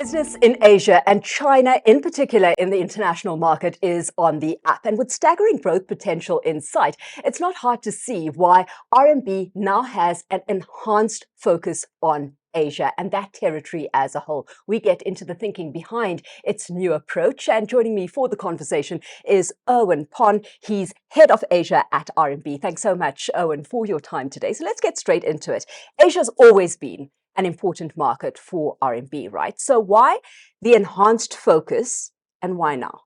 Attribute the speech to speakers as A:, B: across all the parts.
A: Business in Asia and China, in particular in the international market, is on the up. And with staggering growth potential in sight, it's not hard to see why RMB now has an enhanced focus on Asia and that territory as a whole. We get into the thinking behind its new approach. And joining me for the conversation is Erwin Pon. He's Head of Asia at RMB. Thanks so much, Erwin, for your time today. So let's get straight into it. Asia's always been an important market for RMB, right? So why the enhanced focus and why now?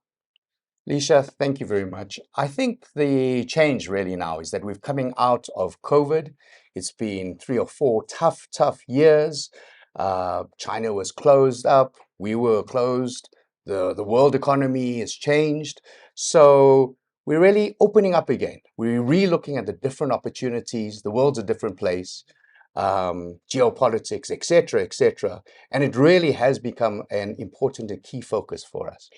B: Lisha, thank you very much. I think the change really now is that we're coming out of COVID. It's been 3 or 4 tough years. China was closed up. We were closed. The world economy has changed. So we're really opening up again. We're re-looking at the different opportunities. The world's a different place. Geopolitics, etc. And it really has become an important and key focus for us.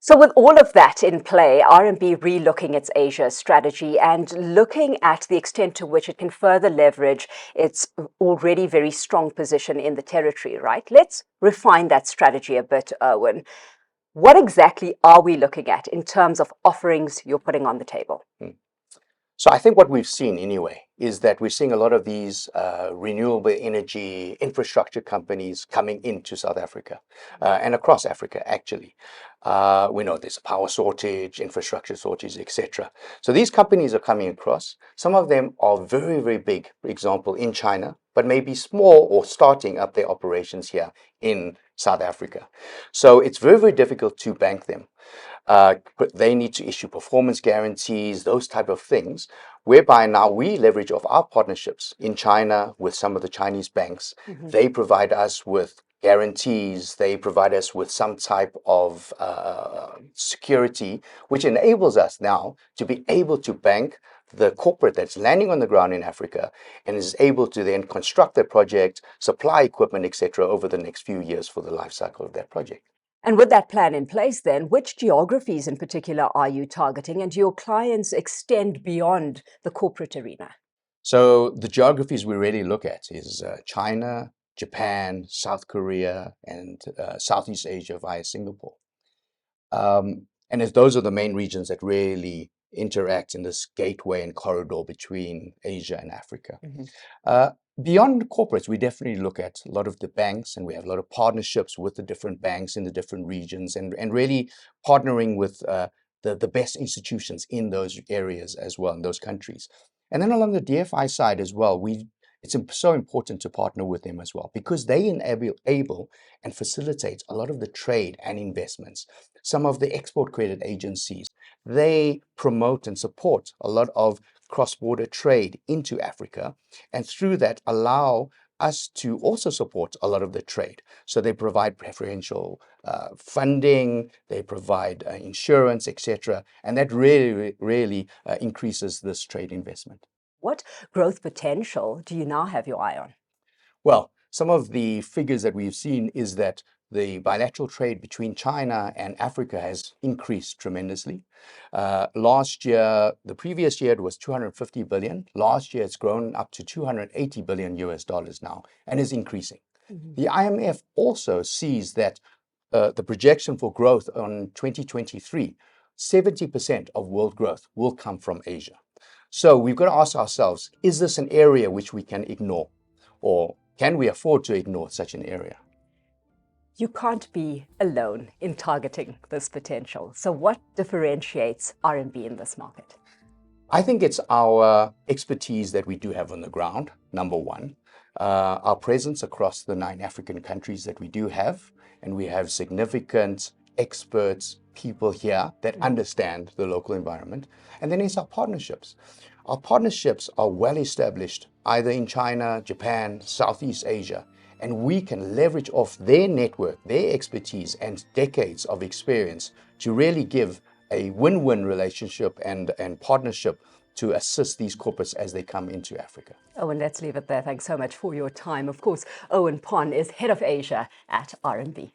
A: So with all of that in play, RMB relooking its Asia strategy and looking at the extent to which it can further leverage its already very strong position in the territory, right? Let's refine that strategy a bit, Erwin. What exactly are we looking at in terms of offerings you're putting on the table?
B: So I think what we've seen anyway is that we're seeing a lot of these renewable energy infrastructure companies coming into South Africa and across Africa, actually. We know there's power shortage, infrastructure shortage, etc. So these companies are coming across. Some of them are very, very big, for example, in China, but maybe small or starting up their operations here in South Africa. So it's very, very difficult to bank them. They need to issue performance guarantees, those type of things, whereby now we leverage off our partnerships in China with some of the Chinese banks. They provide us with guarantees, they provide us with some type of security, which enables us now to be able to bank the corporate that's landing on the ground in Africa and is able to then construct their project, supply equipment, etc. over the next few years for the life cycle of that project.
A: And with that plan in place then, which geographies in particular are you targeting, and do your clients extend beyond the corporate arena?
B: So the geographies we really look at is China, Japan, South Korea, and Southeast Asia via Singapore. And those are the main regions that really interact in this gateway and corridor between Asia and Africa. Beyond corporates, we definitely look at a lot of the banks, and we have a lot of partnerships with the different banks in the different regions, and really partnering with the best institutions in those areas as well, in those countries. And then along the DFI side as well, it's so important to partner with them as well, because they enable and facilitate a lot of the trade and investments. Some of the export credit agencies, they promote and support a lot of cross-border trade into Africa, and through that allow us to also support a lot of the trade. So they provide preferential funding, they provide insurance, etc. And that really increases this trade investment.
A: What growth potential do you now have your eye on?
B: Well, some of the figures that we've seen is that the bilateral trade between China and Africa has increased tremendously. Last year, the previous year, it was 250 billion. Last year, it's grown up to 280 billion US dollars now and is increasing. The IMF also sees that the projection for growth on 2023, 70% of world growth will come from Asia. So we've got to ask ourselves, is this an area which we can ignore, or can we afford to ignore such an area?
A: You can't be alone in targeting this potential. So what differentiates RMB in this market?
B: I think it's our expertise that we do have on the ground, number one. Our presence across the 9 African countries that we do have, and we have significant experts, people here that understand the local environment. And then it's our partnerships. Our partnerships are well established either in China, Japan, Southeast Asia, and we can leverage off their network, their expertise, and decades of experience to really give a win-win relationship and partnership to assist these corporates as they come into Africa.
A: Owen, let's leave it there. Thanks so much for your time. Of course, Erwin Pon is Head of Asia at RMB.